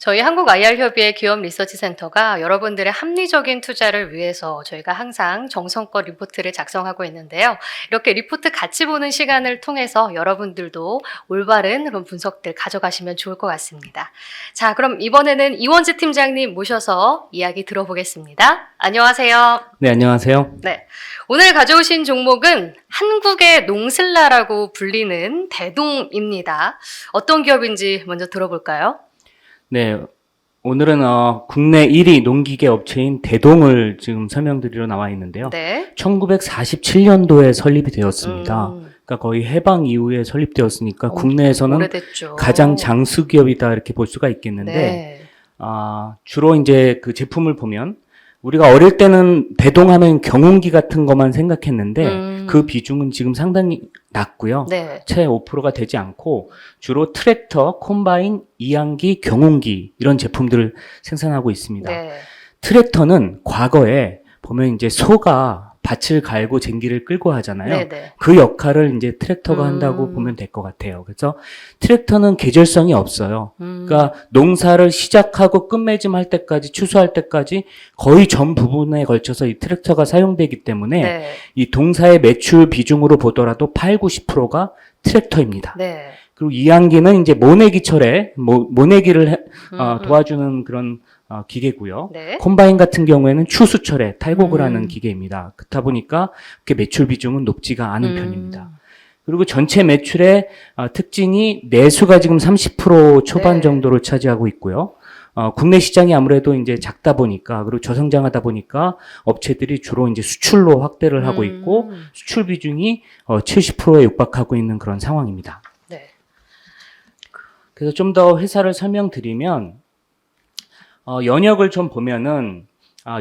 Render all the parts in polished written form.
저희 한국 IR협의회 기업 리서치 센터가 여러분들의 합리적인 투자를 위해서 저희가 항상 정성껏 리포트를 작성하고 있는데요. 이렇게 리포트 같이 보는 시간을 통해서 여러분들도 올바른 그런 분석들 가져가시면 좋을 것 같습니다. 자, 그럼 이번에는 이원재 팀장님 모셔서 이야기 들어보겠습니다. 안녕하세요. 네, 안녕하세요. 네. 오늘 가져오신 종목은 한국의 농슬라라고 불리는 대동입니다. 어떤 기업인지 먼저 들어볼까요? 네, 오늘은 국내 1위 농기계 업체인 대동을 지금 설명드리러 나와 있는데요. 네. 1947년도에 설립이 되었습니다. 그러니까 거의 해방 이후에 설립되었으니까 국내에서는 오래됐죠. 가장 장수 기업이다 이렇게 볼 수가 있겠는데, 네. 주로 이제 그 제품을 보면 우리가 어릴 때는 대동하면 경운기 같은 것만 생각했는데 그 비중은 지금 상당히 낮고요. 네. 채 5%가 되지 않고 주로 트랙터, 콤바인, 이항기, 경운기 이런 제품들을 생산하고 있습니다. 네. 트랙터는 과거에 보면 이제 소가 밭을 갈고 쟁기를 끌고 하잖아요. 네네. 그 역할을 이제 트랙터가 한다고 보면 될 것 같아요. 그래서 트랙터는 계절성이 없어요. 그러니까 농사를 시작하고 끝맺음 할 때까지, 추수할 때까지 거의 전 부분에 걸쳐서 이 트랙터가 사용되기 때문에 네. 이 동사의 매출 비중으로 보더라도 8, 90%가 트랙터입니다. 네. 그리고 이항기는 이제 모내기철에 모내기를 도와주는 그런 기계고요. 네. 콤바인 같은 경우에는 추수철에 탈곡을 하는 기계입니다. 그렇다 보니까 그렇게 매출 비중은 높지가 않은 편입니다. 그리고 전체 매출의 특징이 내수가 지금 30% 초반 네. 정도를 차지하고 있고요. 국내 시장이 아무래도 이제 작다 보니까, 그리고 저성장하다 보니까 업체들이 주로 이제 수출로 확대를 하고 있고, 수출 비중이 70%에 육박하고 있는 그런 상황입니다. 네. 그래서 좀 더 회사를 설명드리면, 연역을 좀 보면은,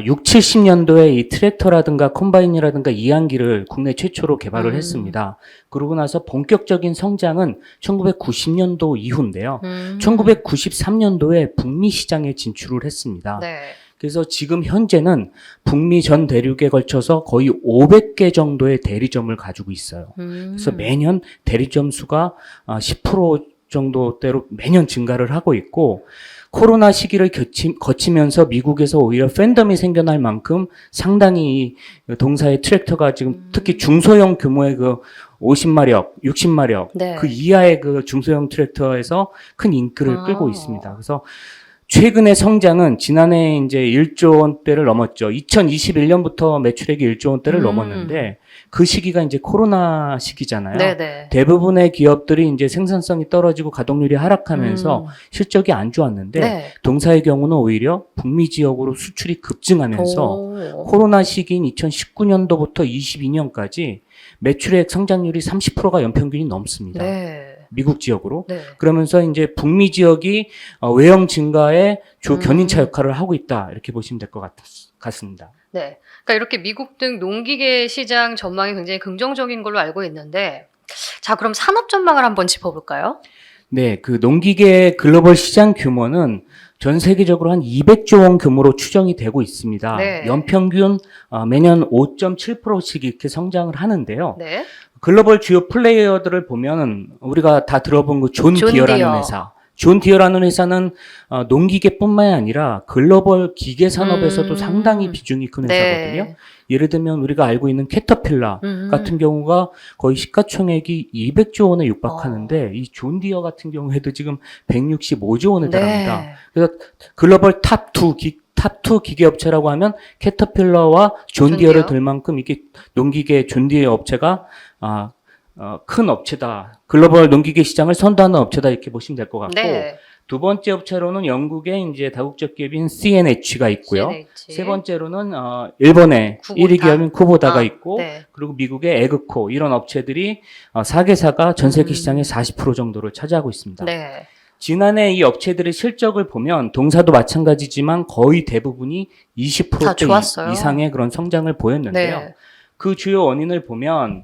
6, 70년도에 이 트랙터라든가 콤바인이라든가 이항기를 국내 최초로 개발을 했습니다. 그러고 나서 본격적인 성장은 1990년도 이후인데요. 1993년도에 북미 시장에 진출을 했습니다. 네. 그래서 지금 현재는 북미 전 대륙에 걸쳐서 거의 500개 정도의 대리점을 가지고 있어요. 그래서 매년 대리점 수가 10% 정도대로 매년 증가를 하고 있고, 코로나 시기를 거치면서 미국에서 오히려 팬덤이 생겨날 만큼 상당히 동사의 트랙터가 지금 특히 중소형 규모의 그 50마력, 60마력 네. 그 이하의 그 중소형 트랙터에서 큰 인기를 끌고 있습니다. 그래서 최근의 성장은 지난해 이제 1조 원대를 넘었죠. 2021년부터 매출액이 1조 원대를 넘었는데 그 시기가 이제 코로나 시기잖아요. 네네. 대부분의 기업들이 이제 생산성이 떨어지고 가동률이 하락하면서 실적이 안 좋았는데 네. 동사의 경우는 오히려 북미 지역으로 수출이 급증하면서 오. 코로나 시기인 2019년도부터 22년까지 매출액 성장률이 30%가 연평균이 넘습니다. 네. 미국 지역으로. 네. 그러면서 이제 북미 지역이 외형 증가에 주 견인차 역할을 하고 있다. 이렇게 보시면 될 것 같습니다. 네. 그러니까 이렇게 미국 등 농기계 시장 전망이 굉장히 긍정적인 걸로 알고 있는데, 자, 그럼 산업 전망을 한번 짚어볼까요? 네, 그 농기계 글로벌 시장 규모는 전 세계적으로 한 200조 원 규모로 추정이 되고 있습니다. 네. 연평균 매년 5.7%씩 이렇게 성장을 하는데요. 네. 글로벌 주요 플레이어들을 보면은 우리가 다 들어본 그 존 존 디어라는 디어. 회사. 존 디어라는 회사는 농기계뿐만이 아니라 글로벌 기계 산업에서도 상당히 비중이 큰 회사거든요. 네. 예를 들면 우리가 알고 있는 캐터필러 같은 경우가 거의 시가총액이 200조 원에 육박하는데 이 존 디어 같은 경우에도 지금 165조 원에 달합니다. 네. 그래서 글로벌 탑2 기계업체라고 하면 캐터필러와 존 디어를 디어. 들 만큼 이게 농기계 존 디어 업체가 큰 업체다. 글로벌 농기계 시장을 선도하는 업체다. 이렇게 보시면 될 것 같고. 네. 두 번째 업체로는 영국의 이제 다국적 기업인 CNH가 있고요. CNH. 세 번째로는 일본의 쿠보타. 1위 기업인 쿠보다가 있고, 네. 그리고 미국의 에그코 이런 업체들이 4개사가 전 세계 시장의 40% 정도를 차지하고 있습니다. 네. 지난해 이 업체들의 실적을 보면 동사도 마찬가지지만 거의 대부분이 다 20%대 좋았어요. 이상의 그런 성장을 보였는데요. 네. 그 주요 원인을 보면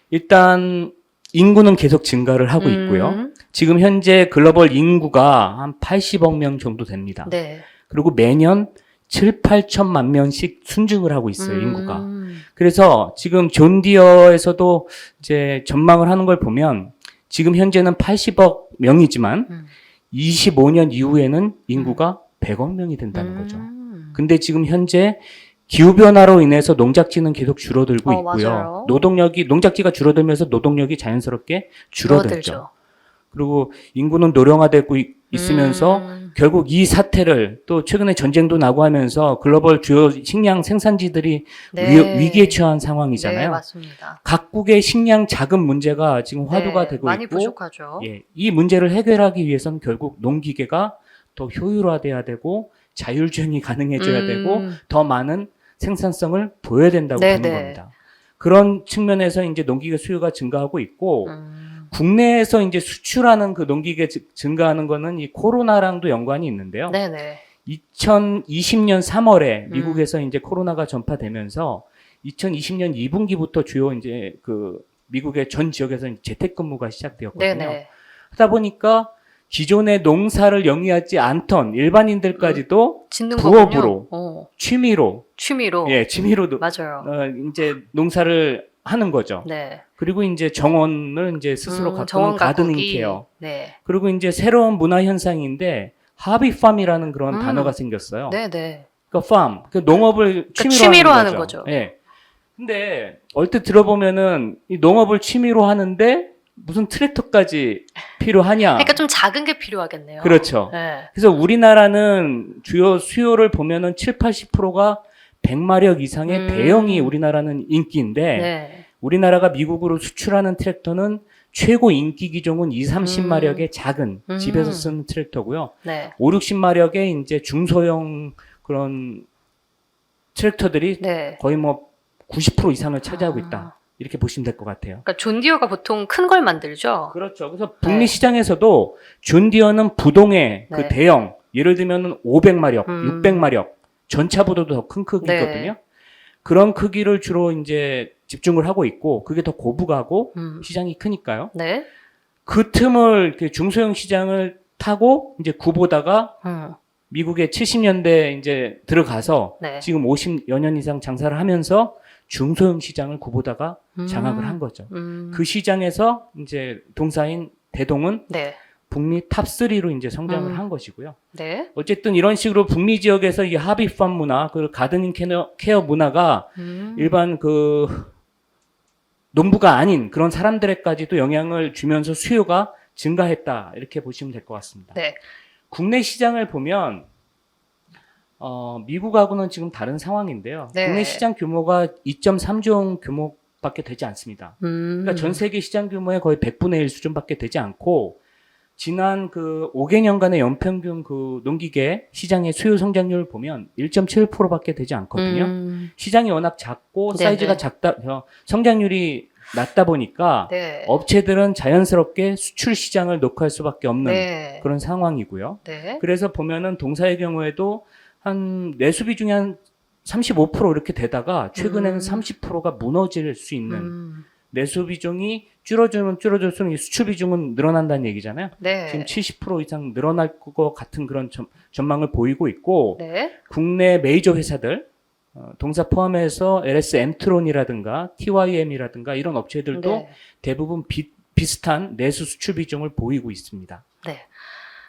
일단 인구는 계속 증가를 하고 있고요. 지금 현재 글로벌 인구가 한 80억 명 정도 됩니다. 네. 그리고 매년 7, 8천만 명씩 순증을 하고 있어요, 인구가. 그래서 지금 존 디어에서도 이제 전망을 하는 걸 보면 지금 현재는 80억 명이지만 25년 이후에는 인구가 100억 명이 된다는 거죠. 음. 근데 지금 현재 기후변화로 인해서 농작지는 계속 줄어들고 있고요. 맞아요. 농작지가 줄어들면서 노동력이 자연스럽게 줄어들죠. 줄어들죠. 그리고 인구는 노령화되고 있으면서 음. 결국 이 사태를 또 최근에 전쟁도 나고 하면서 글로벌 주요 식량 생산지들이 네. 위기에 처한 네, 상황이잖아요. 맞습니다. 각국의 식량 자금 문제가 지금 화두가 네, 되고 많이 있고 부족하죠. 예, 이 문제를 해결하기 위해서는 결국 농기계가 더 효율화돼야 되고 자율주행이 가능해져야 되고 더 많은 생산성을 보여야 된다고 네, 보는 네. 겁니다. 그런 측면에서 이제 농기계 수요가 증가하고 있고 음. 국내에서 이제 수출하는 그 농기계 증가하는 거는 이 코로나랑도 연관이 있는데요. 네네. 2020년 3월에 미국에서 이제 코로나가 전파되면서 2020년 2분기부터 주요 이제 그 미국의 전 지역에서 재택근무가 시작되었거든요. 네네. 하다 보니까 기존의 농사를 영위하지 않던 일반인들까지도 짓는 부업으로, 거군요. 취미로, 취미로. 취미로 맞아요. 이제 농사를 하는 거죠. 네. 그리고 이제 정원을 이제 스스로 가꾸는 정원 가드닝 가꾸기. 케어. 네. 그리고 이제 새로운 문화 현상인데 하비팜이라는 그런 단어가 생겼어요. 네네. 그러니까 팜, 그 농업을 취미로 하는 하는 거죠. 예. 근데 얼핏 들어보면은 이 농업을 취미로 하는데 무슨 트랙터까지 필요하냐? 그러니까 좀 작은 게 필요하겠네요. 그렇죠. 네. 그래서 우리나라는 주요 수요를 보면은 7, 80%가 100마력 이상의 대형이 우리나라는 인기인데 네. 우리나라가 미국으로 수출하는 트랙터는 최고 인기 기종은 2, 30마력의 작은 집에서 쓰는 트랙터고요. 네. 5, 60마력의 이제 중소형 그런 트랙터들이 네. 거의 뭐 90% 이상을 차지하고 있다. 이렇게 보시면 될 것 같아요. 그러니까 존디어가 보통 큰 걸 만들죠. 그렇죠. 그래서 북미 시장에서도 존디어는 부동의 그 네. 대형, 예를 들면 500마력, 600마력, 전차보다도 더 큰 크기거든요. 네. 그런 크기를 주로 이제 집중을 하고 있고, 그게 더 고부가고 시장이 크니까요. 네. 그 틈을 이렇게 중소형 시장을 타고 이제 구보다가 미국의 70년대 이제 들어가서 네. 지금 50여 년 이상 장사를 하면서 중소형 시장을 구보다가 장악을 한 거죠. 그 시장에서 이제 동사인 대동은 네. 북미 탑3로 이제 성장을 한 것이고요. 네. 어쨌든 이런 식으로 북미 지역에서 이 하비팜 문화, 그리고 가드닝 케어 문화가 일반 그 농부가 아닌 그런 사람들에까지도 영향을 주면서 수요가 증가했다. 이렇게 보시면 될 것 같습니다. 네. 국내 시장을 보면 미국하고는 지금 다른 상황인데요. 네. 국내 시장 규모가 2.3조 원 규모밖에 되지 않습니다. 그러니까 전 세계 시장 규모의 거의 100분의 1 수준밖에 되지 않고 지난 그 5개년간의 연평균 그 농기계 시장의 수요 성장률을 보면 1.7%밖에 되지 않거든요. 시장이 워낙 작고 네네. 사이즈가 작다, 성장률이 낮다 보니까 네. 업체들은 자연스럽게 수출 시장을 녹화할 수밖에 없는 네. 그런 상황이고요. 네. 그래서 보면은 동사의 경우에도 한 내수 비중이 한 35% 이렇게 되다가 최근에는 30%가 무너질 수 있는 내수 비중이 줄어들수록 수출 비중은 늘어난다는 얘기잖아요. 네. 지금 70% 이상 늘어날 것 같은 그런 전망을 보이고 있고 네. 국내 메이저 회사들 동사 포함해서 LS 엠트론이라든가 TYM이라든가 이런 업체들도 네. 대부분 비슷한 내수 수출 비중을 보이고 있습니다. 네.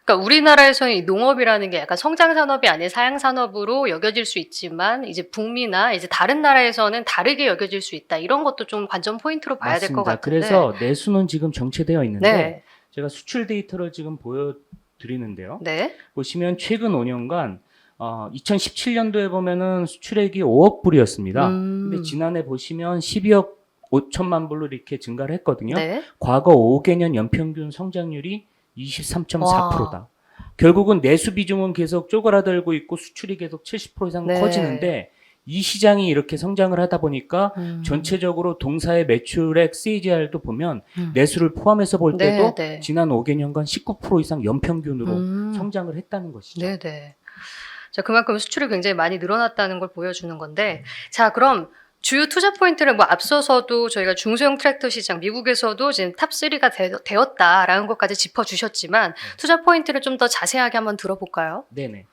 그러니까 우리나라에서는 이 농업이라는 게 약간 성장 산업이 아닌 사양 산업으로 여겨질 수 있지만 이제 북미나 이제 다른 나라에서는 다르게 여겨질 수 있다. 이런 것도 좀 관전 포인트로 봐야 될 것 맞습니다. 같은데. 그래서 내수는 지금 정체되어 있는데 네. 제가 수출 데이터를 지금 보여드리는데요. 네. 보시면 최근 5년간 2017년도에 보면은 수출액이 5억 불이었습니다. 근데 지난해 보시면 12억 5천만 불로 이렇게 증가를 했거든요. 네. 과거 5개년 연평균 성장률이 23.4%다. 결국은 내수 비중은 계속 쪼그라들고 있고 수출이 계속 70% 이상 네. 커지는데 이 시장이 이렇게 성장을 하다 보니까 전체적으로 동사의 매출액 CAGR도 보면 내수를 포함해서 볼 때도 네. 지난 5개년간 19% 이상 연평균으로 성장을 했다는 것이죠. 네네. 자, 그만큼 수출이 굉장히 많이 늘어났다는 걸 보여주는 건데, 자, 그럼 주요 투자 포인트를 뭐 앞서서도 저희가 중소형 트랙터 시장, 미국에서도 지금 탑3가 되었다라는 것까지 짚어주셨지만, 투자 포인트를 좀 더 자세하게 한번 들어볼까요? 네네.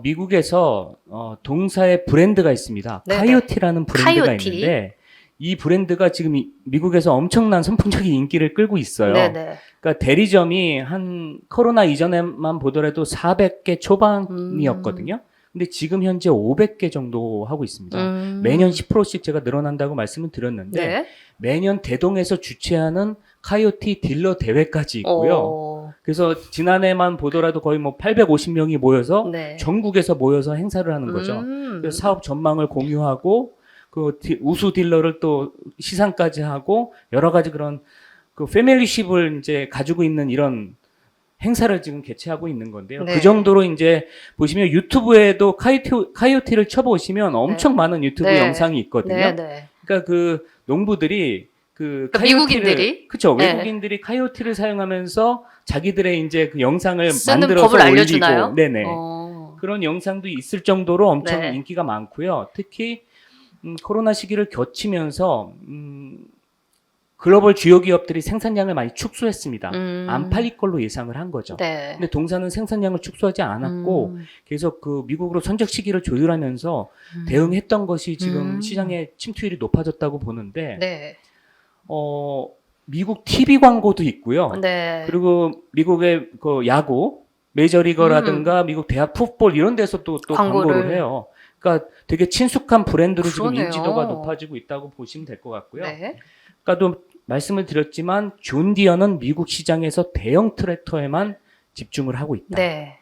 미국에서 동사의 브랜드가 있습니다. 네네. 카이오티라는 브랜드가 카이오티. 있는데 이 브랜드가 지금 미국에서 엄청난 선풍적인 인기를 끌고 있어요. 네네. 그러니까 대리점이 한 코로나 이전에만 보더라도 400개 초반이었거든요. 근데 지금 현재 500개 정도 하고 있습니다. 매년 10%씩 제가 늘어난다고 말씀을 드렸는데 네. 매년 대동에서 주최하는 카이오티 딜러 대회까지 있고요. 오. 그래서 지난해만 보더라도 거의 뭐 850명이 모여서 네. 전국에서 모여서 행사를 하는 거죠. 그래서 사업 전망을 공유하고 그 우수 딜러를 또 시상까지 하고 여러 가지 그런 그 패밀리십을 이제 가지고 있는 이런 행사를 지금 개최하고 있는 건데요. 네. 그 정도로 이제 보시면 유튜브에도 카이오티를 쳐보시면 엄청 네. 많은 유튜브 네. 영상이 있거든요. 네네. 그러니까 그 농부들이 그 그러니까 미국인들이? 그렇죠. 네. 외국인들이 카이오티를 사용하면서 자기들의 이제 그 영상을 쓰는 만들어서 법을 올리고, 알려주나요? 네네. 그런 영상도 있을 정도로 엄청 네. 인기가 많고요. 특히 코로나 시기를 겹치면서 글로벌 주요 기업들이 생산량을 많이 축소했습니다. 안 팔릴 걸로 예상을 한 거죠. 네. 근데 동사는 생산량을 축소하지 않았고 계속 그 미국으로 선적 시기를 조율하면서 대응했던 것이 지금 시장의 침투율이 높아졌다고 보는데 네. 미국 TV 광고도 있고요. 네. 그리고 미국의 그 야구 메이저리거라든가 미국 대학 풋볼 이런 데서 또 광고를 해요. 그러니까 되게 친숙한 브랜드로 그러네요. 지금 인지도가 높아지고 있다고 보시면 될 것 같고요. 네. 아까도 말씀을 드렸지만 존 디어는 미국 시장에서 대형 트랙터에만 집중을 하고 있다. 네.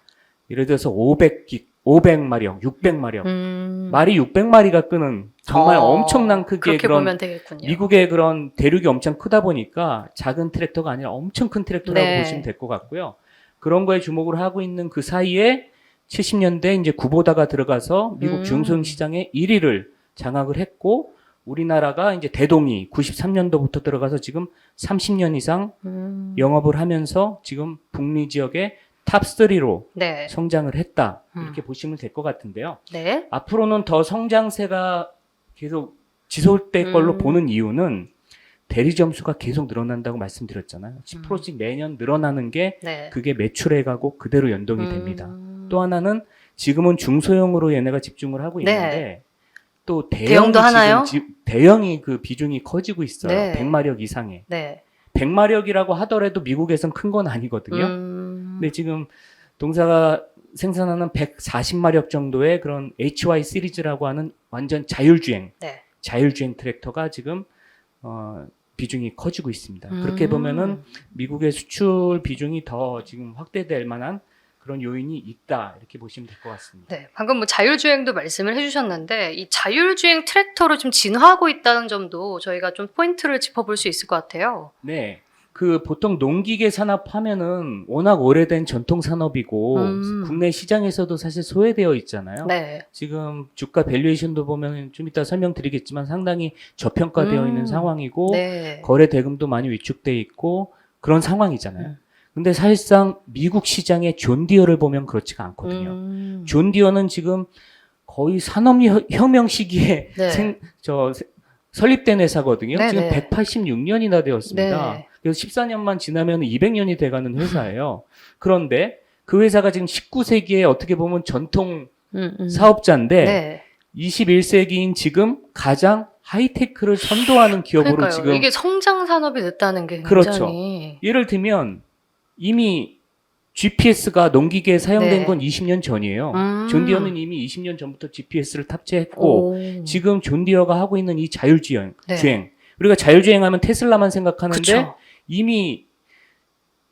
예를 들어서 500마력, 600마력. 말이 600마리가 끄는 정말 엄청난 크기의 그렇게 그런 보면 되겠군요. 미국의 그런 대륙이 엄청 크다 보니까 작은 트랙터가 아니라 엄청 큰 트랙터라고 네. 보시면 될 것 같고요. 그런 거에 주목을 하고 있는 그 사이에 70년대 이제 구보다가 들어가서 미국 중소형 시장의 1위를 장악을 했고 우리나라가 이제 대동이 93년도부터 들어가서 지금 30년 이상 영업을 하면서 지금 북미 지역의 탑3로 네. 성장을 했다. 이렇게 보시면 될 것 같은데요. 네. 앞으로는 더 성장세가 계속 지속될 걸로 보는 이유는 대리점 수가 계속 늘어난다고 말씀드렸잖아요. 10%씩 매년 늘어나는 게 네. 그게 매출에 가고 그대로 연동이 됩니다. 또 하나는 지금은 중소형으로 얘네가 집중을 하고 있는데 네. 또 대형도 하나요? 대형이 그 비중이 커지고 있어요. 네. 100마력 이상의. 네. 100마력이라고 하더라도 미국에선 큰 건 아니거든요. 근데 지금 동사가 생산하는 140마력 정도의 그런 HY 시리즈라고 하는 완전 자율주행 트랙터가 지금 비중이 커지고 있습니다. 그렇게 보면은 미국의 수출 비중이 더 지금 확대될 만한 그런 요인이 있다 이렇게 보시면 될 것 같습니다. 네, 방금 뭐 자율주행도 말씀을 해주셨는데 이 자율주행 트랙터로 좀 진화하고 있다는 점도 저희가 좀 포인트를 짚어볼 수 있을 것 같아요. 네, 그 보통 농기계 산업 하면은 워낙 오래된 전통 산업이고 국내 시장에서도 사실 소외되어 있잖아요. 네. 지금 주가 밸류에이션도 보면 좀 이따 설명드리겠지만 상당히 저평가되어 있는 상황이고 네. 거래 대금도 많이 위축돼 있고 그런 상황이잖아요. 근데 사실상 미국 시장의 존 디어를 보면 그렇지가 않거든요. 존 디어는 지금 거의 산업혁명 시기에 네. 설립된 회사거든요. 네네. 지금 186년이나 되었습니다. 네. 그래서 14년만 지나면 200년이 돼가는 회사예요. 그런데 그 회사가 지금 19세기에 어떻게 보면 전통 사업자인데 네. 21세기인 지금 가장 하이테크를 선도하는 기업으로 그러니까요. 지금 이게 성장 산업이 됐다는 게 그렇죠. 굉장히 예를 들면 이미 GPS가 농기계에 사용된 네. 건 20년 전이에요. 존 디어는 이미 20년 전부터 GPS를 탑재했고 지금 존 디어가 하고 있는 이 자율주행 네. 우리가 자율주행하면 테슬라만 생각하는데 그쵸. 이미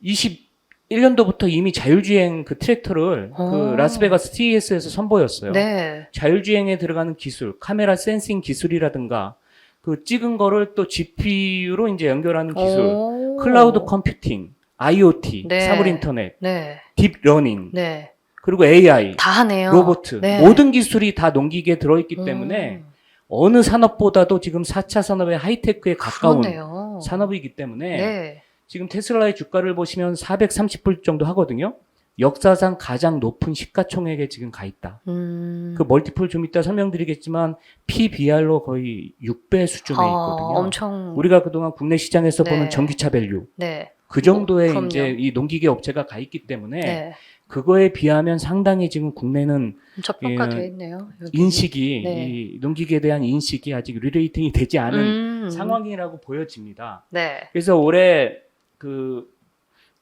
21년도부터 이미 자율주행 그 트랙터를 그 라스베가스 CES에서 선보였어요. 네. 자율주행에 들어가는 기술, 카메라 센싱 기술이라든가 그 찍은 거를 또 GPU로 이제 연결하는 기술, 클라우드 컴퓨팅, IoT, 네. 사물 인터넷, 네. 딥러닝, 네. 그리고 AI, 다 하네요. 로봇, 네. 모든 기술이 다 농기계에 들어있기 때문에 어느 산업보다도 지금 4차 산업의 하이테크에 가까운 그러네요. 산업이기 때문에 네. 지금 테슬라의 주가를 보시면 430불 정도 하거든요. 역사상 가장 높은 시가총액에 지금 가 있다. 그 멀티플 좀 이따 설명드리겠지만 PBR로 거의 6배 수준에 있거든요. 엄청 우리가 그동안 국내 시장에서 네. 보는 전기차 밸류 네. 그 정도의 그럼요. 이제 이 농기계 업체가 가 있기 때문에 네. 그거에 비하면 상당히 지금 국내는 저평가되어 있네요. 여기. 인식이 네. 이 농기계에 대한 인식이 아직 리레이팅이 되지 않은 상황이라고 보여집니다. 네. 그래서 올해 그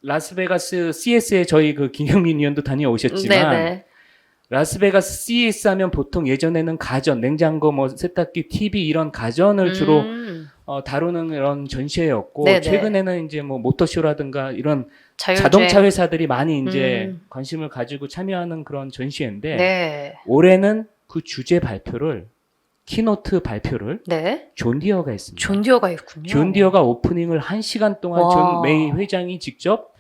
라스베가스 CS에 저희 그 김영민 위원도 다녀오셨지만 네네. 라스베가스 CES 하면 보통 예전에는 가전, 냉장고, 뭐 세탁기, TV 이런 가전을 주로 다루는 이런 전시회였고 네네. 최근에는 이제 뭐 모터쇼라든가 이런 자율주행. 자동차 회사들이 많이 이제 관심을 가지고 참여하는 그런 전시회인데 네. 올해는 그 주제 발표를 키노트 발표를 네. 존 디어가 했습니다. 존 디어가 있군요. 존 디어가 오프닝을 1시간 동안 와. 존 메이 회장이 직접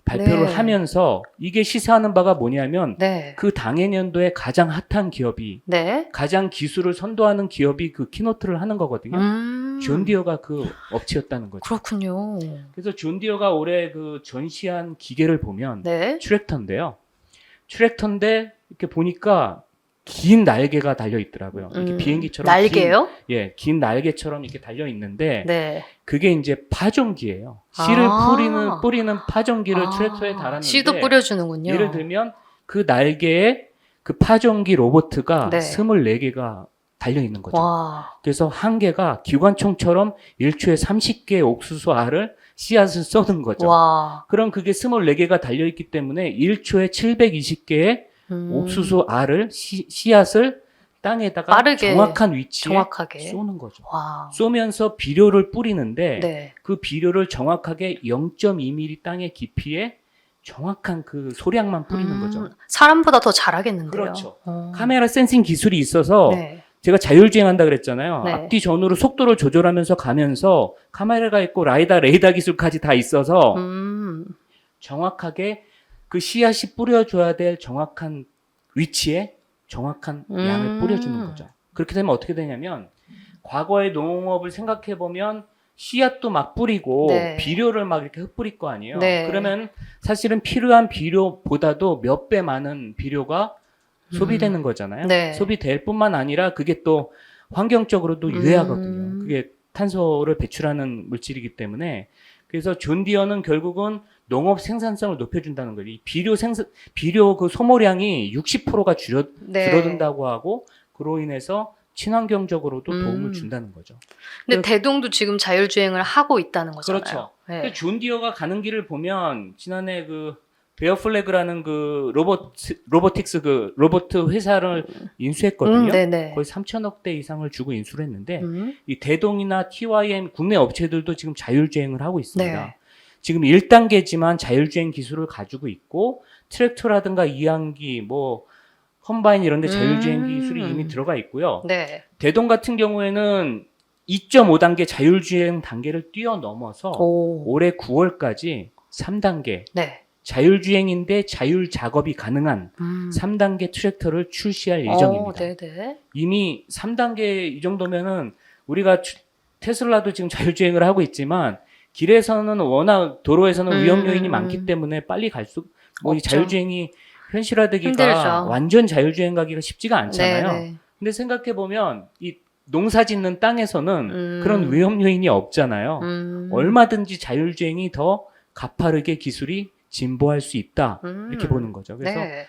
발표를 네. 하면서 이게 시사하는 바가 뭐냐면 네. 그 당해년도에 가장 핫한 기업이 네. 가장 기술을 선도하는 기업이 그 키노트를 하는 거거든요. 존 디어가 그 업체였다는 거죠. 그렇군요. 그래서 존 디어가 올해 그 전시한 기계를 보면 네. 트랙터인데요. 트랙터인데 이렇게 보니까 긴 날개가 달려 있더라고요. 이렇게 비행기처럼 날개요? 긴 날개처럼 이렇게 달려 있는데 네. 그게 이제 파종기예요. 씨를 뿌리는 파종기를 트랙터에 달았는데 씨도 뿌려주는군요. 예를 들면 그 날개에 그 파종기 로봇가 네. 24개가 달려 있는 거죠. 와. 그래서 한 개가 기관총처럼 1초에 30개의 옥수수 알을 씨앗을 쏘는 거죠. 와. 그럼 그게 24개가 달려 있기 때문에 1초에 720개의 옥수수 알을 씨앗을 땅에다가 빠르게, 정확한 위치에 정확하게 쏘는 거죠. 와. 쏘면서 비료를 뿌리는데 네. 그 비료를 정확하게 0.2mm 땅의 깊이에 정확한 그 소량만 뿌리는 거죠. 사람보다 더 잘하겠는데요. 그렇죠. 카메라 센싱 기술이 있어서 네. 제가 자율주행한다 그랬잖아요. 네. 앞뒤 전후로 속도를 조절하면서 가면서 카메라가 있고 레이더 기술까지 다 있어서 정확하게 그 씨앗이 뿌려줘야 될 정확한 위치에 정확한 양을 뿌려주는 거죠. 그렇게 되면 어떻게 되냐면 과거의 농업을 생각해 보면 씨앗도 막 뿌리고 네. 비료를 막 이렇게 흩뿌릴 거 아니에요. 네. 그러면 사실은 필요한 비료보다도 몇 배 많은 비료가 소비되는 거잖아요. 네. 소비될 뿐만 아니라 그게 또 환경적으로도 유해하거든요. 그게 탄소를 배출하는 물질이기 때문에 그래서 존 디어는 결국은 농업 생산성을 높여준다는 거예요. 이 비료 그 소모량이 60%가 네. 줄어든다고 하고 그로 인해서 친환경적으로도 도움을 준다는 거죠. 근데 대동도 지금 자율주행을 하고 있다는 거잖아요. 그렇죠. 네. 존 디어가 가는 길을 보면 지난해 그 베어 플래그라는 그 로보틱스 그 로봇 회사를 인수했거든요. 네네. 거의 3천억 대 이상을 주고 인수를 했는데 이 대동이나 TYM 국내 업체들도 지금 자율주행을 하고 있습니다. 네. 지금 1단계지만 자율주행 기술을 가지고 있고 트랙터라든가 이항기 뭐 컴바인 이런 데 자율주행 기술이 이미 들어가 있고요. 네. 대동 같은 경우에는 2.5단계 자율주행 단계를 뛰어넘어서 올해 9월까지 3단계 네. 자율주행인데 자율 작업이 가능한 3단계 트랙터를 출시할 예정입니다. 네네. 이미 3단계 이 정도면은 우리가 테슬라도 지금 자율주행을 하고 있지만 길에서는 워낙 도로에서는 위험 요인이 많기 때문에 빨리 갈수록 뭐 이 자율주행이 현실화되기가 힘들죠. 완전 자율주행 가기가 쉽지가 않잖아요. 네네. 근데 생각해 보면 이 농사 짓는 땅에서는 그런 위험 요인이 없잖아요. 얼마든지 자율주행이 더 가파르게 기술이 진보할 수 있다 이렇게 보는 거죠. 그래서 네.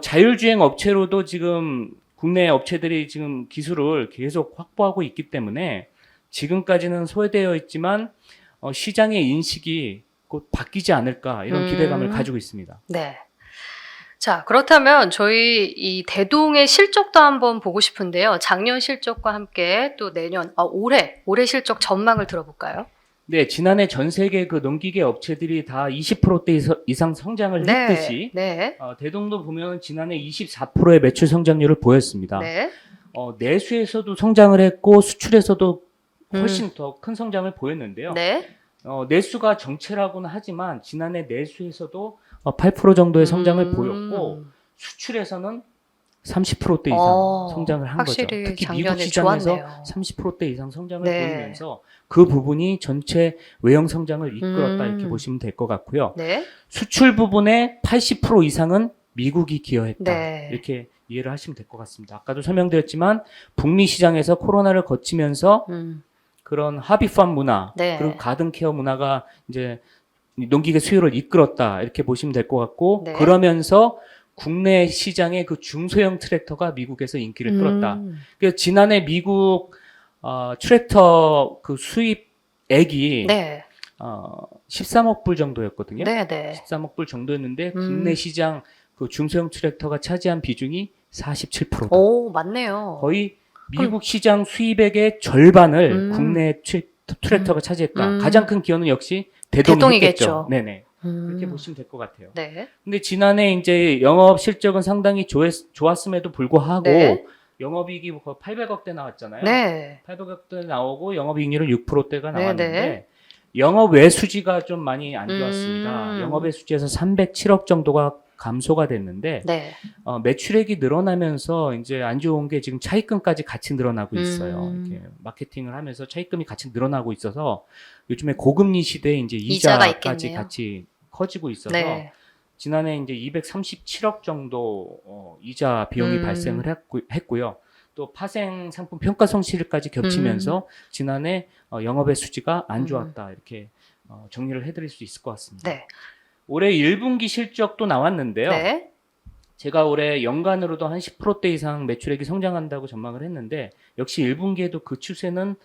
자율주행 업체로도 지금 국내 업체들이 지금 기술을 계속 확보하고 있기 때문에 지금까지는 소외되어 있지만 시장의 인식이 곧 바뀌지 않을까 이런 기대감을 가지고 있습니다. 네. 자, 그렇다면 저희 이 대동의 실적도 한번 보고 싶은데요. 작년 실적과 함께 또 내년, 올해 실적 전망을 들어볼까요? 네, 지난해 전 세계 그 농기계 업체들이 다 20%대 이상 성장을 네. 했듯이 네. 대동도 보면 지난해 24%의 매출 성장률을 보였습니다. 네. 내수에서도 성장을 했고 수출에서도 훨씬 더 큰 성장을 보였는데요. 네. 내수가 정체라고는 하지만 지난해 내수에서도 8% 정도의 성장을 보였고 수출에서는 30%대 이상 성장을 한 거죠. 확실히 특히 작년에 미국 시장에서 좋았네요. 30%대 이상 성장을 네. 보이면서 그 부분이 전체 외형 성장을 이끌었다 이렇게 보시면 될 것 같고요. 네. 수출 부분의 80% 이상은 미국이 기여했다. 네. 이렇게 이해를 하시면 될 것 같습니다. 아까도 설명드렸지만 북미 시장에서 코로나를 거치면서 그런 하비팜 문화 네. 그리고 가든 케어 문화가 이제 농기계 수요를 이끌었다 이렇게 보시면 될 것 같고 네. 그러면서 국내 시장의 그 중소형 트랙터가 미국에서 인기를 끌었다. 그래서 지난해 미국 트랙터 그 수입액이 네. 13억 불 정도였거든요. 네, 네. 13억 불 정도였는데 국내 시장 그 중소형 트랙터가 차지한 비중이 47%다. 오, 맞네요. 거의 미국 시장 수입액의 절반을 국내 트랙터가 차지했다. 가장 큰 기여는 역시 대동이겠죠. 대동이겠죠. 네네. 그렇게 보시면 될 것 같아요. 네. 근데 지난해 이제 영업 실적은 상당히 좋았음에도 불구하고 네. 영업이익이 800억대 나왔잖아요. 네. 800억대 나오고 영업이익률은 6%대가 네, 나왔는데 네. 영업 외수지가 좀 많이 안 좋았습니다. 영업 외수지에서 307억 정도가 감소가 됐는데 네. 매출액이 늘어나면서 이제 안 좋은 게 지금 차입금까지 같이 늘어나고 있어요. 이렇게 마케팅을 하면서 차입금이 같이 늘어나고 있어서 요즘에 고금리 시대에 이제 이자가 이자까지 있겠네요. 같이 커지고 있어서 네. 지난해 이제 237억 정도 이자 비용이 발생을 했고요. 또 파생 상품 평가 손실까지 겹치면서 지난해 영업의 수지가 안 좋았다 이렇게 정리를 해드릴 수 있을 것 같습니다. 네. 올해 1분기 실적도 나왔는데요. 네. 제가 올해 연간으로도 한 10%대 이상 매출액이 성장한다고 전망을 했는데 역시 1분기에도 그 추세는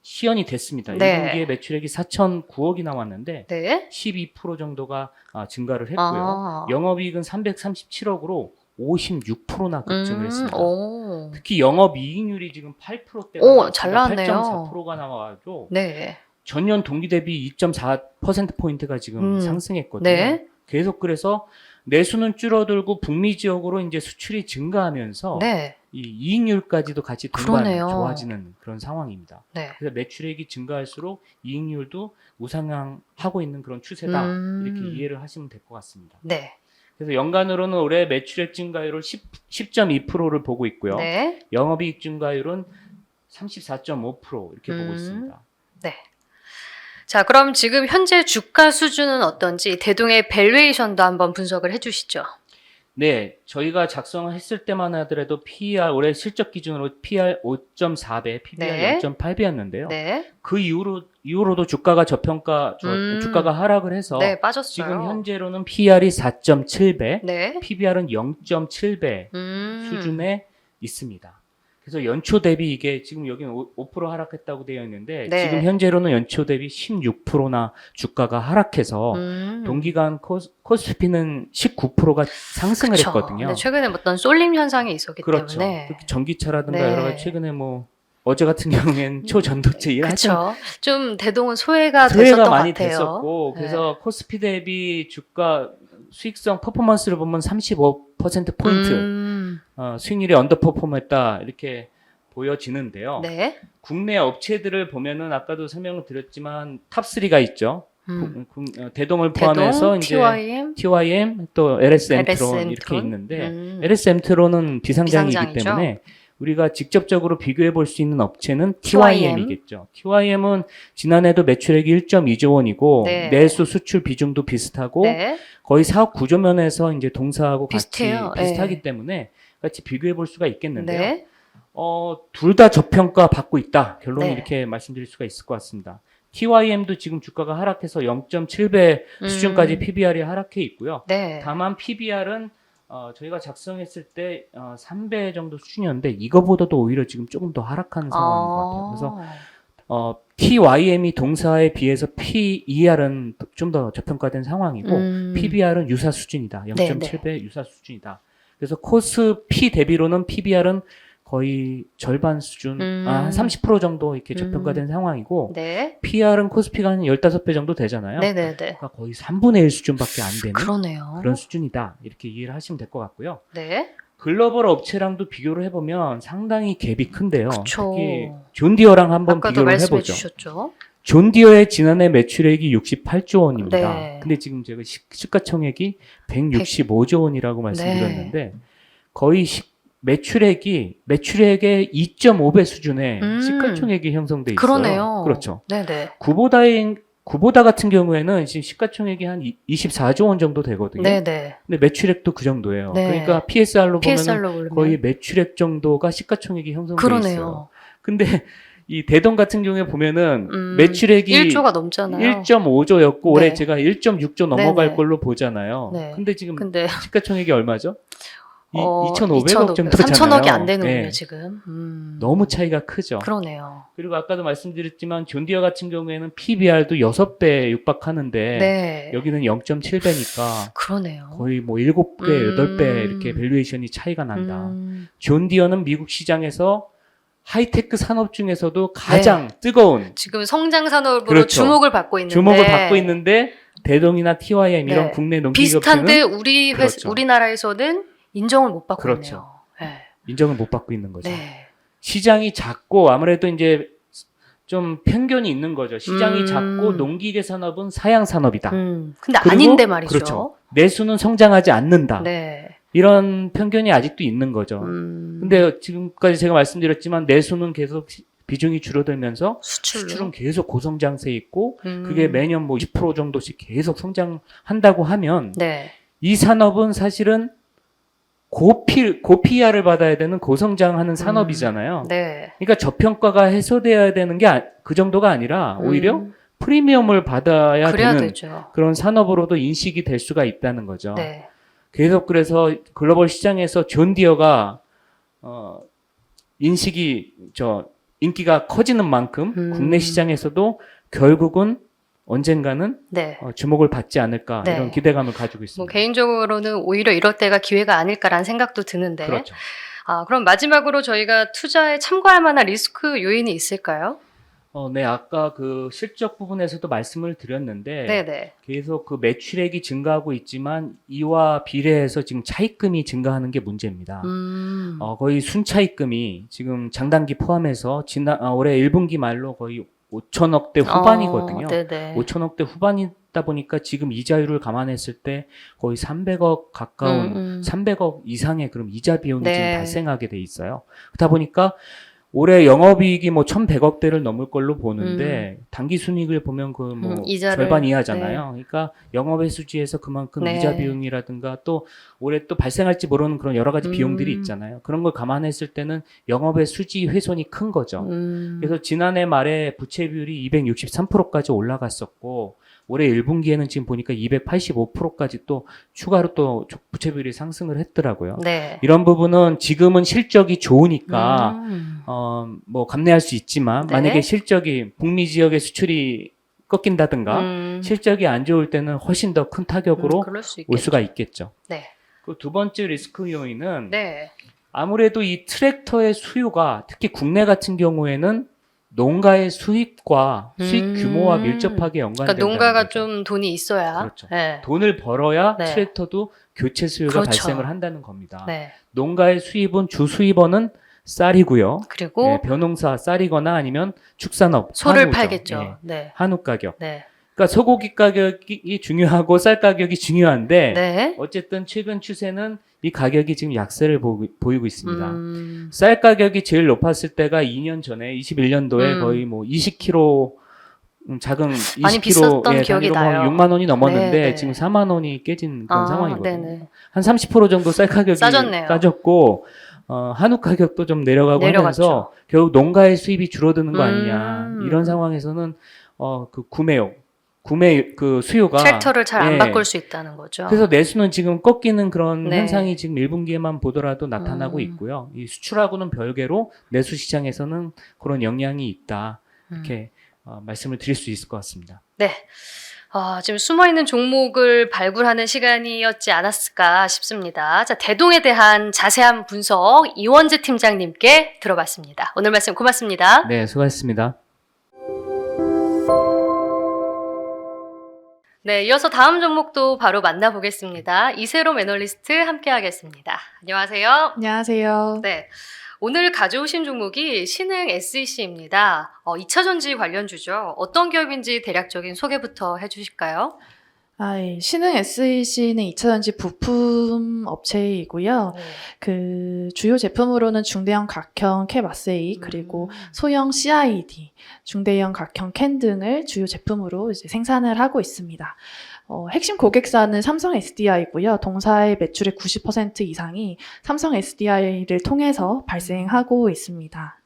시연이 됐습니다. 네. 1분기에 매출액이 4,009억이 나왔는데 네. 12% 정도가 증가를 했고요. 영업이익은 337억으로 56%나 급증을 했습니다. 오. 특히 영업이익률이 지금 8%대가 오, 잘 나왔네요. 8.4%가 나와가지고 네. 전년 동기 대비 2.4%포인트가 지금 상승했거든요. 네. 계속 그래서 내수는 줄어들고 북미 지역으로 이제 수출이 증가하면서 네. 이 이익률까지도 같이 동반 그러네요. 좋아지는 그런 상황입니다. 네. 그래서 매출액이 증가할수록 이익률도 우상향하고 있는 그런 추세다. 이렇게 이해를 하시면 될 것 같습니다. 네. 그래서 연간으로는 올해 매출액 증가율을 10.2%를 보고 있고요. 네. 영업이익 증가율은 34.5% 이렇게 보고 있습니다. 네. 자, 그럼 지금 현재 주가 수준은 어떤지 대동의 밸류에이션도 한번 분석을 해주시죠. 네, 저희가 작성했을 때만 하더라도 PER 올해 실적 기준으로 PER 5.4배, PBR 네. 0.8배였는데요. 네. 그 이후로도 주가가 주가가 하락을 해서 네, 빠졌어요. 지금 현재로는 PER이 4.7배, 네. PBR은 0.7배 수준에 있습니다. 그래서 연초 대비 이게 지금 여기는 5% 하락했다고 되어 있는데 네. 지금 현재로는 연초 대비 16%나 주가가 하락해서 동기간 코스피는 19%가 상승을 그쵸. 했거든요. 네, 최근에 어떤 쏠림 현상이 있었기 그렇죠. 때문에. 특히 전기차라든가 네. 여러 가지 최근에 어제 같은 경우에는 초전도체 일 그렇죠. 좀 대동은 소외가 됐었던 많이 것 같아요. 됐었고 네. 그래서 코스피 대비 주가 수익성 퍼포먼스를 보면 35%포인트 수익률이 언더퍼폼했다 이렇게 보여지는데요. 네. 국내 업체들을 보면은 아까도 설명을 드렸지만 탑3가 있죠. 대동을 포함해서 이제 TYM 또 LS엠트론 이렇게 있는데 LS엠트론은 비상장이기 비상장이죠. 때문에 우리가 직접적으로 비교해 볼 수 있는 업체는 TYM이겠죠. TYM은 지난해도 매출액이 1.2조 원이고 네. 내수 수출 비중도 비슷하고 네. 거의 사업 구조 면에서 이제 동사하고 비슷해요. 같이 비슷하기 네. 때문에 같이 비교해 볼 수가 있겠는데요. 네. 둘 다 저평가 받고 있다. 결론이 네. 이렇게 말씀드릴 수가 있을 것 같습니다. TYM도 지금 주가가 하락해서 0.7배 수준까지 PBR이 하락해 있고요. 네. 다만 PBR은 저희가 작성했을 때 3배 정도 수준이었는데 이거보다도 오히려 지금 조금 더 하락한 상황인 것 같아요. 그래서 TYM이 동사에 비해서 PER은 좀 더 저평가된 상황이고 PBR은 유사 수준이다. 0.7배 유사 수준이다. 그래서 코스피 대비로는 PBR은 거의 절반 수준, 한 30% 정도 이렇게 저평가된 상황이고 네. PR은 코스피가 한 15배 정도 되잖아요. 네네네. 그러니까 거의 3분의 1 수준밖에 안 되는 그러네요. 그런 수준이다. 이렇게 이해를 하시면 될 것 같고요. 네. 글로벌 업체랑도 비교를 해보면 상당히 갭이 큰데요. 그쵸. 특히 존디어랑 한번 아까도 비교를 말씀해 해보죠. 주셨죠. 존디어의 지난해 매출액이 68조 원입니다. 네. 근데 지금 제가 시가총액이 165조 원이라고 말씀드렸는데 거의 매출액의 2.5배 수준의 시가총액이 형성돼 있어요. 그러네요. 그렇죠. 네네. 구보다 같은 경우에는 지금 시가총액이 한 24조 원 정도 되거든요. 네네. 근데 매출액도 그 정도예요. 네. 그러니까 PSR로 보면 보면 거의 매출액 정도가 시가총액이 형성돼 있어요. 그러네요. 근데 이 대동 같은 경우에 보면은 매출액이 1조가 넘잖아요. 1.5조였고 올해 네. 제가 1.6조 넘어갈 네네. 걸로 보잖아요. 네. 근데 지금 근데 시가총액이 얼마죠? 2,500억 정도잖아요. 3천억이 안 되는군요, 네. 지금. 너무 차이가 크죠. 그러네요. 그리고 아까도 말씀드렸지만 존 디어 같은 경우에는 PBR도 6배 육박하는데 네. 여기는 0.7배니까 그러네요. 거의 뭐 7배, 8배 이렇게 밸류에이션이 차이가 난다. 존 디어는 미국 시장에서 하이테크 산업 중에서도 가장 뜨거운 지금 성장 산업으로 그렇죠. 주목을 받고 있는데 주목을 받고 있는데 대동이나 TYM 이런 네. 국내 농기업체는 비슷한데 그렇죠. 우리나라에서는 인정을 못 받고 그렇죠. 있네요. 네. 인정을 못 받고 있는 거죠. 네. 시장이 작고 아무래도 이제 좀 편견이 있는 거죠. 시장이 작고 농기계 산업은 사양 산업이다. 근데 그리고 아닌데 말이죠. 그렇죠. 내수는 성장하지 않는다. 네. 이런 편견이 아직도 있는 거죠. 근데 지금까지 제가 말씀드렸지만 내수는 계속 비중이 줄어들면서 수출은 계속 고성장세에 있고 그게 매년 뭐 20% 정도씩 계속 성장한다고 하면 네. 이 산업은 사실은 고PR을 받아야 되는 고성장하는 산업이잖아요. 네. 그러니까 저평가가 해소돼야 되는 게 그 정도가 아니라 오히려 프리미엄을 받아야 되는 되죠. 그런 산업으로도 인식이 될 수가 있다는 거죠. 네. 계속 그래서 글로벌 시장에서 존 디어가 인기가 커지는 만큼 국내 시장에서도 결국은 언젠가는 네. 주목을 받지 않을까 네. 이런 기대감을 가지고 있습니다. 뭐 개인적으로는 오히려 이럴 때가 기회가 아닐까라는 생각도 드는데. 그렇죠. 그럼 마지막으로 저희가 투자에 참고할 만한 리스크 요인이 있을까요? 네, 아까 그 실적 부분에서도 말씀을 드렸는데 네네. 계속 그 매출액이 증가하고 있지만 이와 비례해서 지금 차입금이 증가하는 게 문제입니다. 거의 순차입금이 지금 장단기 포함해서 올해 1분기 말로 거의 5천억대 후반이거든요. 네네. 5천억대 후반이다 보니까 지금 이자율을 감안했을 때 거의 300억 가까운 300억 이상의 그럼 이자 비용이 지금 발생하게 돼 있어요. 그러다 보니까 올해 영업이익이 뭐 1,100억대를 넘을 걸로 보는데 단기 순이익을 보면 그 뭐 절반 이하잖아요. 그러니까 영업의 수지에서 그만큼 이자 비용이라든가 또 올해 또 발생할지 모르는 그런 여러 가지 비용들이 있잖아요. 그런 걸 감안했을 때는 영업의 수지 훼손이 큰 거죠. 그래서 지난해 말에 부채 비율이 263%까지 올라갔었고 올해 1분기에는 지금 보니까 285%까지 또 추가로 또 부채 비율이 상승을 했더라고요. 네. 이런 부분은 지금은 실적이 좋으니까 뭐 감내할 수 있지만 만약에 실적이 북미 지역의 수출이 꺾인다든가 실적이 안 좋을 때는 훨씬 더 큰 타격으로 올 수가 있겠죠. 네. 그 두 번째 리스크 요인은 네. 아무래도 이 트랙터의 수요가 특히 국내 같은 경우에는 농가의 수익과 수익 규모와 밀접하게 연관된다는 그러니까 농가가 거죠. 좀 돈이 있어야. 그렇죠. 네. 돈을 벌어야 트랙터도 교체 수요가 발생을 한다는 겁니다. 네. 농가의 수입은 주 수입원은 쌀이고요. 그리고 벼농사 쌀이거나 아니면 축산업 소를 한우죠. 팔겠죠. 네. 한우 가격. 네. 그러니까 소고기 가격이 중요하고 쌀 가격이 중요한데 네. 어쨌든 최근 추세는 이 가격이 지금 약세를 보이고 있습니다. 쌀 가격이 제일 높았을 때가 2년 전에 21년도에 거의 뭐 20kg 작은 20kg 많이 비쌌던 기억이 나요. 6만 원이 넘었는데 네. 지금 4만 원이 깨진 그런 상황이거든요. 네네. 한 30% 정도 쌀 가격이 싸졌네요. 싸졌고 한우 가격도 좀 내려가고 하면서 결국 농가의 수입이 줄어드는 거 아니냐. 이런 상황에서는 그 구매 그 수요가 트랙터를 잘 안 바꿀 수 있다는 거죠. 그래서 내수는 지금 꺾이는 그런 현상이 지금 1분기에만 보더라도 나타나고 있고요. 이 수출하고는 별개로 내수 시장에서는 그런 영향이 있다. 이렇게 말씀을 드릴 수 있을 것 같습니다. 네. 지금 숨어있는 종목을 발굴하는 시간이었지 않았을까 싶습니다. 자, 대동에 대한 자세한 분석 이원재 팀장님께 들어봤습니다. 오늘 말씀 고맙습니다. 네, 수고하셨습니다. 네, 이어서 다음 종목도 바로 만나보겠습니다. 이세롬 애널리스트 함께하겠습니다. 안녕하세요. 안녕하세요. 네, 오늘 가져오신 종목이 신흥 SEC입니다. 2차전지 관련주죠. 어떤 기업인지 대략적인 소개부터 해주실까요? 신흥 SEC는 2차전지 부품 업체이고요. 그 주요 제품으로는 중대형 각형 캡 아세이 그리고 소형 CID, 중대형 각형 캔 등을 주요 제품으로 이제 생산을 하고 있습니다. 핵심 고객사는 삼성 SDI고요. 동사의 매출의 90% 이상이 삼성 SDI를 통해서 발생하고 있습니다.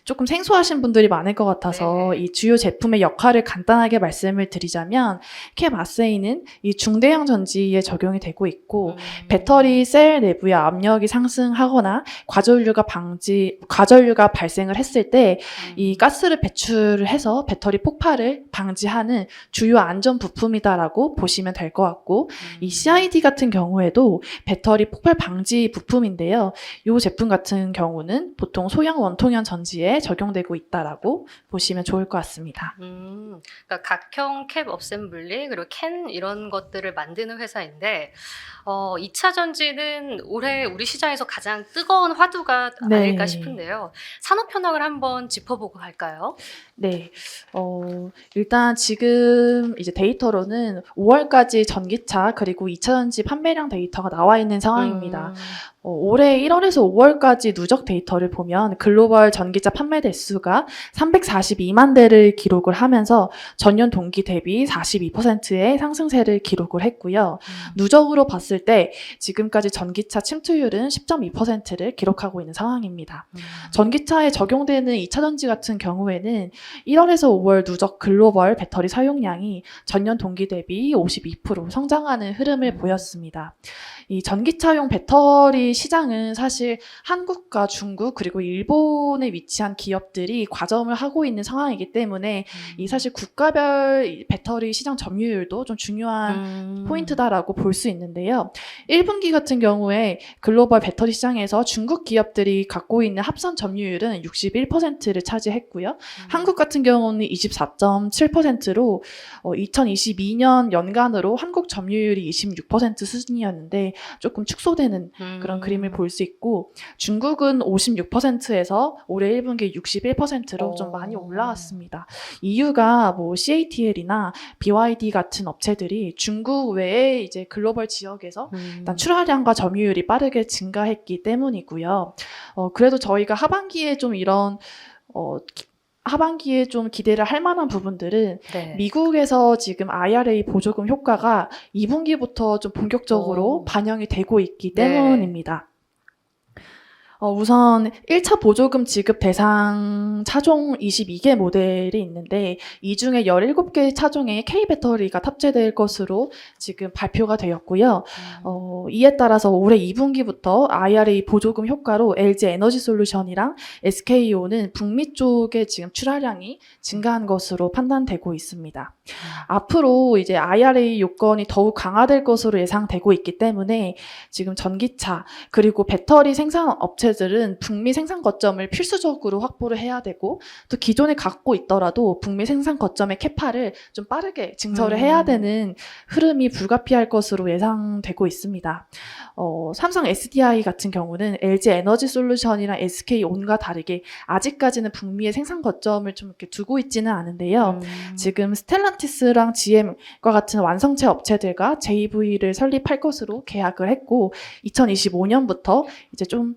조금 생소하신 분들이 많을 것 같아서 이 주요 제품의 역할을 간단하게 말씀을 드리자면 캡 마세이는 이 중대형 전지에 적용이 되고 있고 배터리 셀 내부의 압력이 상승하거나 과전류가 발생을 했을 때 이 가스를 배출을 해서 배터리 폭발을 방지하는 주요 안전 부품이다라고 보시면 될 것 같고 이 CID 같은 경우에도 배터리 폭발 방지 부품인데요. 이 제품 같은 경우는 보통 소형 원통형 전지에 적용되고 있다라고 보시면 좋을 것 같습니다. 그러니까 각형 캡 어셈블리 그리고 캔 이런 것들을 만드는 회사인데 2차 전지는 올해 우리 시장에서 가장 뜨거운 화두가 네. 아닐까 싶은데요. 산업 현황을 한번 짚어보고 갈까요? 네, 일단 지금 이제 데이터로는 5월까지 전기차 그리고 2차 전지 판매량 데이터가 나와 있는 상황입니다. 올해 1월에서 5월까지 누적 데이터를 보면 글로벌 전기차 판매 대수가 342만 대를 기록을 하면서 전년 동기 대비 42%의 상승세를 기록을 했고요. 누적으로 봤을 때 지금까지 전기차 침투율은 10.2%를 기록하고 있는 상황입니다. 전기차에 적용되는 2차 전지 같은 경우에는 1월에서 5월 누적 글로벌 배터리 사용량이 전년 동기 대비 52% 성장하는 흐름을 보였습니다. 이 전기차용 배터리 시장은 사실 한국과 중국 그리고 일본에 위치한 기업들이 과점을 하고 있는 상황이기 때문에 이 사실 국가별 배터리 시장 점유율도 좀 중요한 포인트다라고 볼 수 있는데요. 1분기 같은 경우에 글로벌 배터리 시장에서 중국 기업들이 갖고 있는 합산 점유율은 61%를 차지했고요. 한국 같은 경우는 24.7%로 2022년 연간으로 한국 점유율이 26% 수준이었는데 조금 축소되는 그런 그림을 볼 수 있고 중국은 56%에서 올해 1분기 61%로 좀 많이 올라왔습니다. 이유가 뭐 CATL이나 BYD 같은 업체들이 중국 외에 이제 글로벌 지역에서 일단 출하량과 점유율이 빠르게 증가했기 때문이고요. 그래도 저희가 하반기에 좀 이런 하반기에 좀 기대를 할 만한 부분들은 네. 미국에서 지금 IRA 보조금 효과가 2분기부터 좀 본격적으로 반영이 되고 있기 때문입니다. 우선 1차 보조금 지급 대상 차종 22개 모델이 있는데 이 중에 17개 차종에 K배터리가 탑재될 것으로 지금 발표가 되었고요. 이에 따라서 올해 2분기부터 IRA 보조금 효과로 LG 에너지 솔루션이랑 SKO는 북미 쪽에 지금 출하량이 증가한 것으로 판단되고 있습니다. 앞으로 이제 IRA 요건이 더욱 강화될 것으로 예상되고 있기 때문에 지금 전기차 그리고 배터리 생산 업체들은 북미 생산 거점을 필수적으로 확보를 해야 되고 또 기존에 갖고 있더라도 북미 생산 거점의 캐파를 좀 빠르게 증설을 해야 되는 흐름이 불가피할 것으로 예상되고 있습니다. 삼성 SDI 같은 경우는 LG 에너지 솔루션이랑 SK온과 다르게 아직까지는 북미의 생산 거점을 좀 이렇게 두고 있지는 않은데요. 지금 스텔란티스랑 GM과 같은 완성체 업체들과 JV를 설립할 것으로 계약을 했고 2025년부터 이제 좀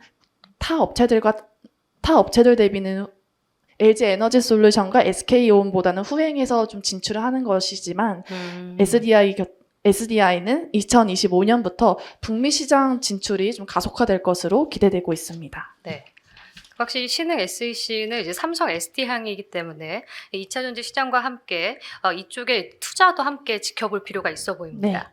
타 업체들 대비는 LG 에너지 솔루션과 SK온보다는 후행해서 좀 진출을 하는 것이지만 SDI는 2025년부터 북미 시장 진출이 좀 가속화될 것으로 기대되고 있습니다. 네. 확실히 신흥 SEC는 이제 삼성 SD향이기 때문에 2차 전지 시장과 함께 이쪽에 투자도 함께 지켜볼 필요가 있어 보입니다. 네.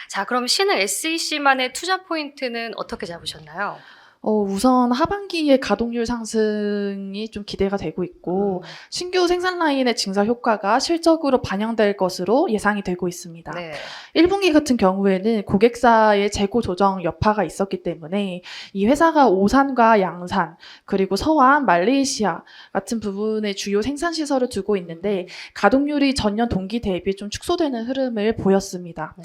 자, 그럼 신흥 SEC만의 투자 포인트는 어떻게 잡으셨나요? 우선 하반기에 가동률 상승이 좀 기대가 되고 있고 신규 생산 라인의 증설 효과가 실적으로 반영될 것으로 예상이 되고 있습니다. 네. 1분기 같은 경우에는 고객사의 재고 조정 여파가 있었기 때문에 이 회사가 오산과 양산 그리고 서안, 말레이시아 같은 부분에 주요 생산 시설을 두고 있는데 가동률이 전년 동기 대비 좀 축소되는 흐름을 보였습니다.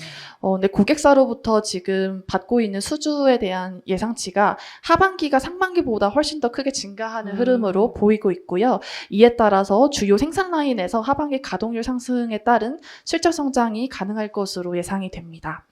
근데 고객사로부터 지금 받고 있는 수주에 대한 예상치가 하반기가 상반기보다 훨씬 더 크게 증가하는 흐름으로 보이고 있고요. 이에 따라서 주요 생산 라인에서 하반기 가동률 상승에 따른 실적 성장이 가능할 것으로 예상이 됩니다.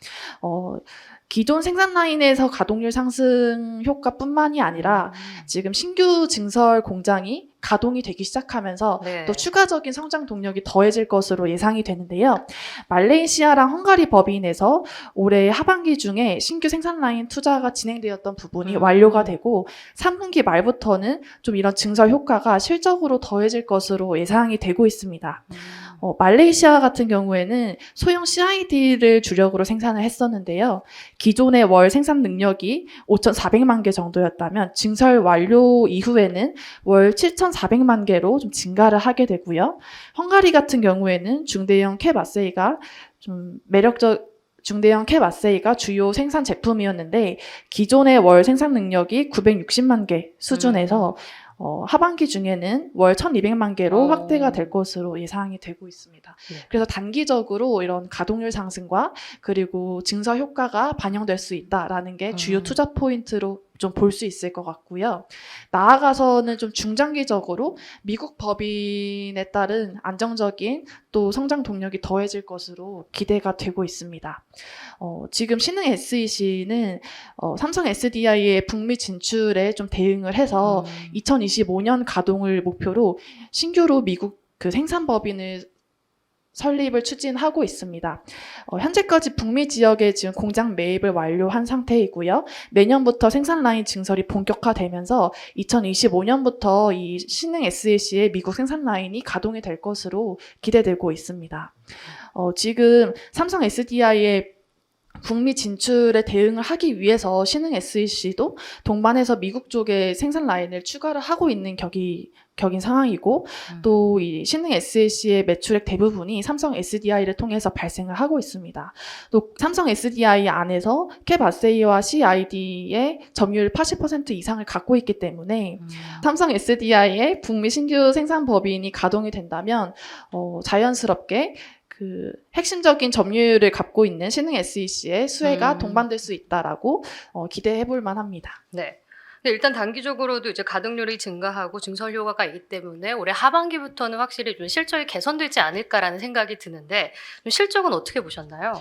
기존 생산 라인에서 가동률 상승 효과뿐만이 아니라 지금 신규 증설 공장이 가동이 되기 시작하면서 네. 또 추가적인 성장 동력이 더해질 것으로 예상이 되는데요. 말레이시아랑 헝가리 법인에서 올해 하반기 중에 신규 생산 라인 투자가 진행되었던 부분이 완료가 되고 3분기 말부터는 좀 이런 증설 효과가 실적으로 더해질 것으로 예상이 되고 있습니다. 말레이시아 같은 경우에는 소형 CID를 주력으로 생산을 했었는데요. 기존의 월 생산 능력이 5,400만 개 정도였다면 증설 완료 이후에는 월 7,400만 개로 좀 증가를 하게 되고요. 헝가리 같은 경우에는 중대형 캡 아세이가 중대형 캡 아세이가 주요 생산 제품이었는데 기존의 월 생산 능력이 960만 개 수준에서 하반기 중에는 월 1,200만 개로 확대가 될 것으로 예상이 되고 있습니다. 네. 그래서 단기적으로 이런 가동률 상승과 그리고 증설 효과가 반영될 수 있다라는 게 주요 투자 포인트로 좀 볼 수 있을 것 같고요. 나아가서는 좀 중장기적으로 미국 법인에 따른 안정적인 또 성장 동력이 더해질 것으로 기대가 되고 있습니다. 지금 신흥 SEC는 삼성 SDI의 북미 진출에 좀 대응을 해서 2025년 가동을 목표로 신규로 미국 그 생산 법인을 설립을 추진하고 있습니다. 현재까지 북미 지역에 지금 공장 매입을 완료한 상태이고요. 내년부터 생산 라인 증설이 본격화되면서 2025년부터 이 신흥 SEC의 미국 생산 라인이 가동이 될 것으로 기대되고 있습니다. 지금 삼성 SDI의 북미 진출에 대응을 하기 위해서 신흥 SEC도 동반해서 미국 쪽에 생산 라인을 추가를 하고 있는 격인 상황이고 또 이 신흥 SEC의 매출액 대부분이 삼성 SDI를 통해서 발생을 하고 있습니다. 또 삼성 SDI 안에서 캡 아세이와 CID의 점유율 80% 이상을 갖고 있기 때문에 삼성 SDI의 북미 신규 생산 법인이 가동이 된다면 자연스럽게 그 핵심적인 점유율을 갖고 있는 신흥 SEC의 수혜가 동반될 수 있다라고 기대해 볼 만합니다. 네. 근데 일단 단기적으로도 이제 가동률이 증가하고 증설 효과가 있기 때문에 올해 하반기부터는 확실히 좀 실적이 개선되지 않을까라는 생각이 드는데 좀 실적은 어떻게 보셨나요?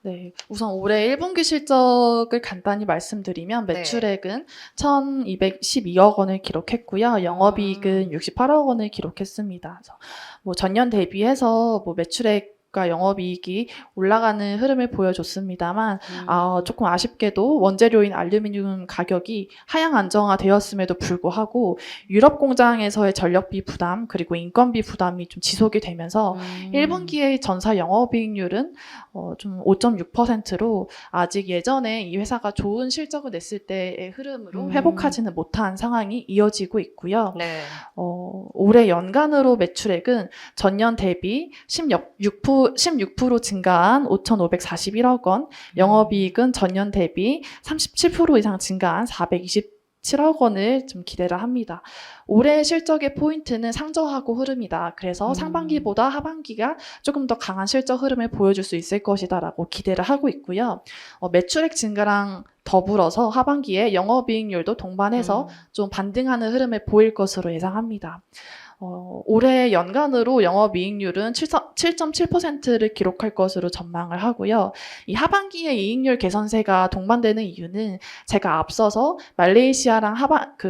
네, 우선 올해 1분기 실적을 간단히 말씀드리면 매출액은 1,212억 원을 기록했고요. 영업이익은 68억 원을 기록했습니다. 그래서 뭐 전년 대비해서 뭐 매출액 영업이익이 올라가는 흐름을 보여줬습니다만 조금 아쉽게도 원재료인 알루미늄 가격이 하향 안정화되었음에도 불구하고 유럽 공장에서의 전력비 부담 그리고 인건비 부담이 좀 지속이 되면서 1분기의 전사 영업이익률은 좀 5.6%로 아직 예전에 이 회사가 좋은 실적을 냈을 때의 흐름으로 회복하지는 못한 상황이 이어지고 있고요. 네. 올해 연간으로 매출액은 전년 대비 16% 증가한 5,541억 원, 영업이익은 전년 대비 37% 이상 증가한 427억 원을 좀 기대를 합니다. 올해 실적의 포인트는 상저하고 흐름이다. 그래서 상반기보다 하반기가 조금 더 강한 실적 흐름을 보여줄 수 있을 것이다라고 기대를 하고 있고요. 매출액 증가랑 더불어서 하반기에 영업이익률도 동반해서 좀 반등하는 흐름을 보일 것으로 예상합니다. 올해 연간으로 영업이익률은 7.7%를 기록할 것으로 전망을 하고요. 이 하반기에 이익률 개선세가 동반되는 이유는 제가 앞서서 말레이시아랑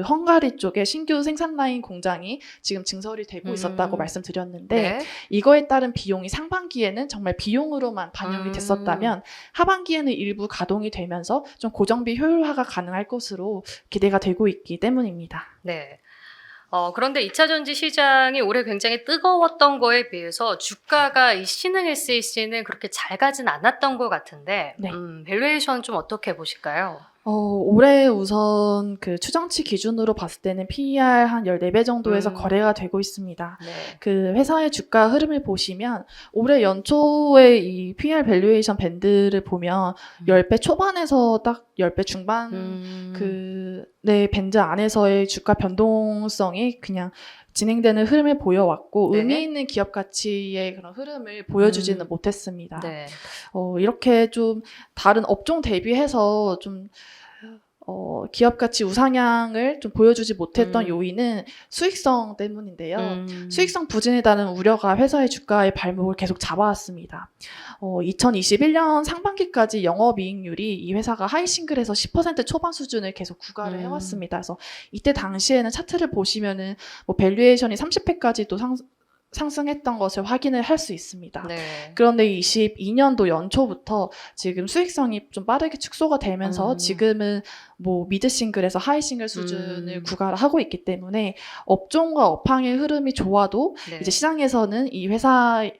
헝가리 쪽에 신규 생산 라인 공장이 지금 증설이 되고 있었다고 말씀드렸는데 네. 이거에 따른 비용이 상반기에는 정말 비용으로만 반영이 됐었다면 하반기에는 일부 가동이 되면서 좀 고정비 효율화가 가능할 것으로 기대가 되고 있기 때문입니다. 네. 그런데 2차 전지 시장이 올해 굉장히 뜨거웠던 거에 비해서 주가가 이 신흥 SEC는 그렇게 잘 가진 않았던 것 같은데 네. 밸류에이션 좀 어떻게 보실까요? 올해 우선 그 추정치 기준으로 봤을 때는 PER 한 14배 정도에서 거래가 되고 있습니다. 네. 그 회사의 주가 흐름을 보시면 올해 연초에 이 PER 밸류에이션 밴드를 보면 10배 초반에서 딱 10배 중반 네, 밴드 안에서의 주가 변동성이 그냥 진행되는 흐름을 보여왔고 네. 의미 있는 기업 가치의 그런 흐름을 보여주지는 못했습니다. 네. 이렇게 좀 다른 업종 대비해서 좀 기업 가치 우상향을 좀 보여주지 못했던 요인은 수익성 때문인데요. 수익성 부진에 따른 우려가 회사의 주가의 발목을 계속 잡아왔습니다. 2021년 상반기까지 영업이익률이 이 회사가 하이싱글에서 10% 초반 수준을 계속 구가를 해왔습니다. 그래서 이때 당시에는 차트를 보시면은 뭐 밸류에이션이 30배까지도 상승했던 것을 확인을 할 수 있습니다. 네. 그런데 22년도 연초부터 지금 수익성이 좀 빠르게 축소가 되면서 지금은 뭐 미드 싱글에서 하이 싱글 수준을 구가를 하고 있기 때문에 업종과 업황의 흐름이 좋아도 네. 이제 시장에서는 이 회사의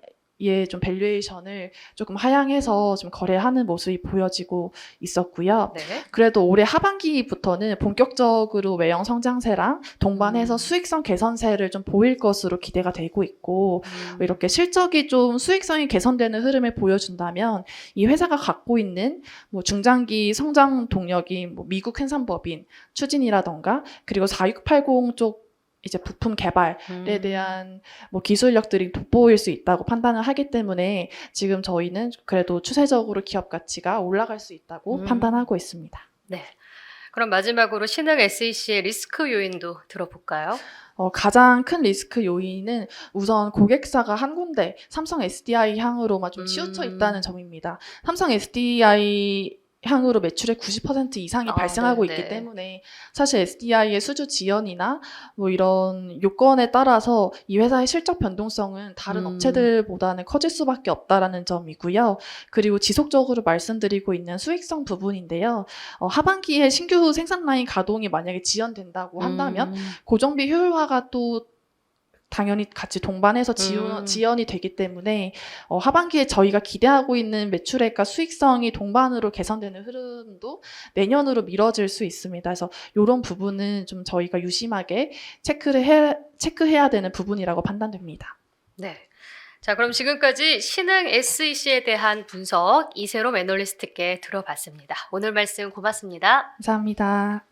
좀 밸류에이션을 조금 하향해서 좀 거래하는 모습이 보여지고 있었고요. 네. 그래도 올해 하반기부터는 본격적으로 외형 성장세랑 동반해서 음. 수익성 개선세를 좀 보일 것으로 기대가 되고 있고, 이렇게 실적이 좀 수익성이 개선되는 흐름을 보여준다면 이 회사가 갖고 있는 뭐 중장기 성장 동력인 뭐 미국 생산법인 추진이라던가 그리고 4680 쪽 이제 부품 개발에 대한 뭐 기술력들이 돋보일 수 있다고 판단을 하기 때문에 지금 저희는 그래도 추세적으로 기업 가치가 올라갈 수 있다고 판단하고 있습니다. 네. 그럼 마지막으로 신흥 SEC의 리스크 요인도 들어볼까요? 가장 큰 리스크 요인은 우선 고객사가 한 군데 삼성 SDI 향으로만 좀 치우쳐 있다는 점입니다. 삼성 SDI 향으로 매출의 90% 이상이 발생하고 네, 있기 네. 때문에 사실 SDI의 수주 지연이나 뭐 이런 요건에 따라서 이 회사의 실적 변동성은 다른 업체들보다는 커질 수밖에 없다라는 점이고요. 그리고 지속적으로 말씀드리고 있는 수익성 부분인데요. 하반기에 신규 생산 라인 가동이 만약에 지연된다고 한다면 고정비 효율화가 또 당연히 같이 동반해서 지연이 되기 때문에 하반기에 저희가 기대하고 있는 매출액과 수익성이 동반으로 개선되는 흐름도 내년으로 미뤄질 수 있습니다. 그래서 이런 부분은 좀 저희가 유심하게 체크해야 되는 부분이라고 판단됩니다. 네. 자, 그럼 지금까지 신흥 SEC에 대한 분석 이세롬 애널리스트께 들어봤습니다. 오늘 말씀 고맙습니다. 감사합니다.